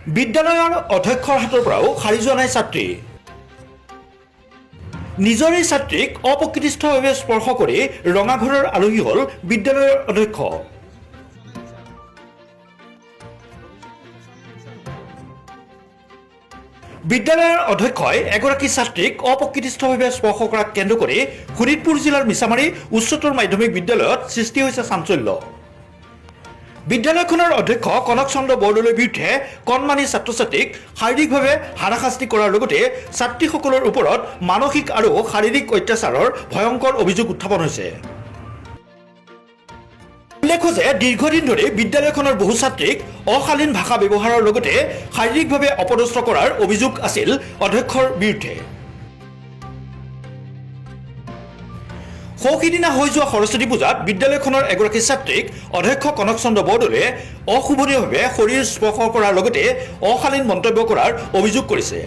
বিদ্যালয়ৰ অধ্যক্ষৰ হাতৰ পৰাও সাৰি যোৱা নাই ছাত্ৰী। নিজৰে ছাত্ৰীক অপ্ৰকৃতিস্থভাৱে স্পৰ্শ কৰি ৰঙাঘৰৰ আলহী হ'ল বিদ্যালয়ৰ অধ্যক্ষ। বিদ্যালয়ৰ অধ্যক্ষই এগৰাকী ছাত্ৰীক অপ্ৰকৃতিস্থভাৱে স্পৰ্শ কৰাক কেন্দ্ৰ কৰি শোণিতপুৰ জিলাৰ মিছামাৰী উচ্চতৰ মাধ্যমিক বিদ্যালয়ত সৃষ্টি হৈছে চাঞ্চল্য। বিদ্যালয়খনৰ অধ্যক্ষ কনক চন্দ্ৰ বৰদলৈৰ বিৰুদ্ধে কণমানি ছাত্ৰ ছাত্ৰীক শাৰীৰিকভাৱে হাৰাশাস্তি কৰাৰ লগতে ছাত্ৰীসকলৰ ওপৰত মানসিক আৰু শাৰীৰিক অত্যাচাৰৰ ভয়ংকৰ অভিযোগ উত্থাপন হৈছে। উল্লেখ্য যে দীৰ্ঘদিন ধৰি বিদ্যালয়খনৰ বহু ছাত্ৰীক অশালীন ভাষা ব্যৱহাৰৰ লগতে শাৰীৰিকভাৱে অপদস্থ কৰাৰ অভিযোগ আছিল অধ্যক্ষৰ বিৰুদ্ধে। সৌসিদিনা হৈ যোৱা সৰস্বতী পূজাত বিদ্যালয়খনৰ এগৰাকী ছাত্ৰীক অধ্যক্ষ কনক চন্দ্ৰ বৰদলৈয়ে অশোভনীয়ভাৱে শৰীৰ স্পৰ্শ কৰাৰ লগতে অশালীন মন্তব্য কৰাৰ অভিযোগ কৰিছে।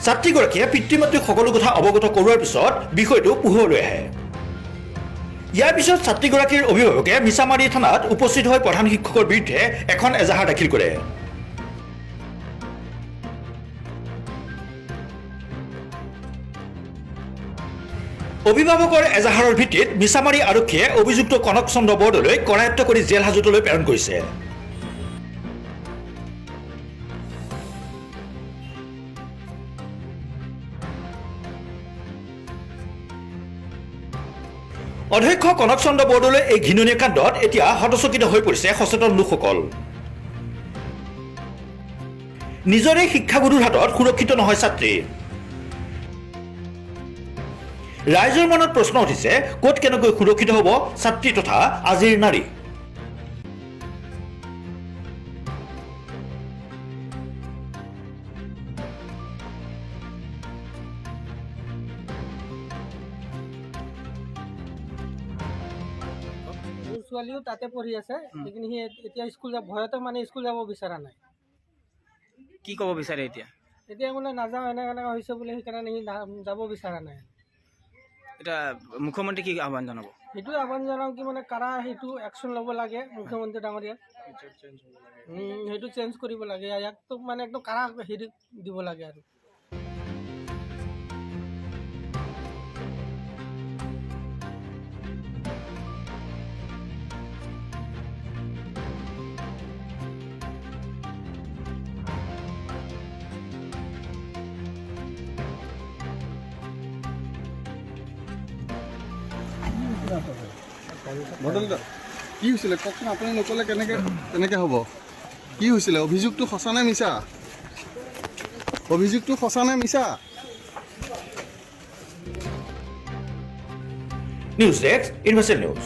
ছাত্ৰীগৰাকীয়ে পিতৃ মাতৃক সকলো কথা অৱগত কৰোৱাৰ পিছত বিষয়টো পোহৰলৈ আহে। ইয়াৰ পিছত ছাত্ৰীগৰাকীৰ অভিভাৱকে মিছামাৰী থানাত উপস্থিত হৈ প্ৰধান শিক্ষকৰ বিৰুদ্ধে এখন এজাহাৰ দাখিল কৰে। অভিভাৱকৰ এজাহাৰৰ ভিত্তিত মিছামাৰী আৰক্ষীয়ে অভিযুক্ত কনক চন্দ্ৰ বৰদলৈক কৰায়ত্ব কৰি জেল হাজতলৈ প্ৰেৰণ কৰিছে। অধ্যক্ষ কনক চন্দ্ৰ বৰদলৈ এই ঘৃণনীয় কাণ্ডত এতিয়া হতচকিত হৈ পৰিছে সচেতন লোকসকল। নিজৰে শিক্ষাগুৰুৰ হাতত সুৰক্ষিত নহয় ছাত্ৰী। ৰাইজৰ মনত প্ৰশ্ন উঠিছে, ক'ত কেনেকৈ সুৰক্ষিত হ'ব ছাত্ৰী তথা আজিৰ নাৰী। ছোৱালীও তাতে পঢ়ি আছে, সেইখিনি সি এতিয়া স্কুল যাব ভয়তে মানে স্কুল যাব বিচৰা নাই। কি ক'ব বিচাৰে এতিয়া? এতিয়া মানে নাযাওঁ এনেকৈ হৈছে বুলি সেইকাৰণে সি যাব বিচৰা নাই। এতিয়া মুখ্যমন্ত্ৰী কি আহ্বান জনাব? সেইটোৱে আহ্বান জনাওঁ কি মানে কাৰা সেইটো একশ্যন ল'ব লাগে মুখ্যমন্ত্ৰী ডাঙৰীয়াক। সেইটো চেঞ্জ কৰিব লাগে, ইয়াকতো মানে একদম কাৰা হেৰি দিব লাগে আৰু। বদলদা কি হৈছিলে কওকচোন, আপুনি নক'লে কেনেকৈ হ'ব? কি হৈছিলে? অভিযোগটো সঁচা নে মিছা? অভিযোগটো সঁচা নে মিছা? News desk universal news.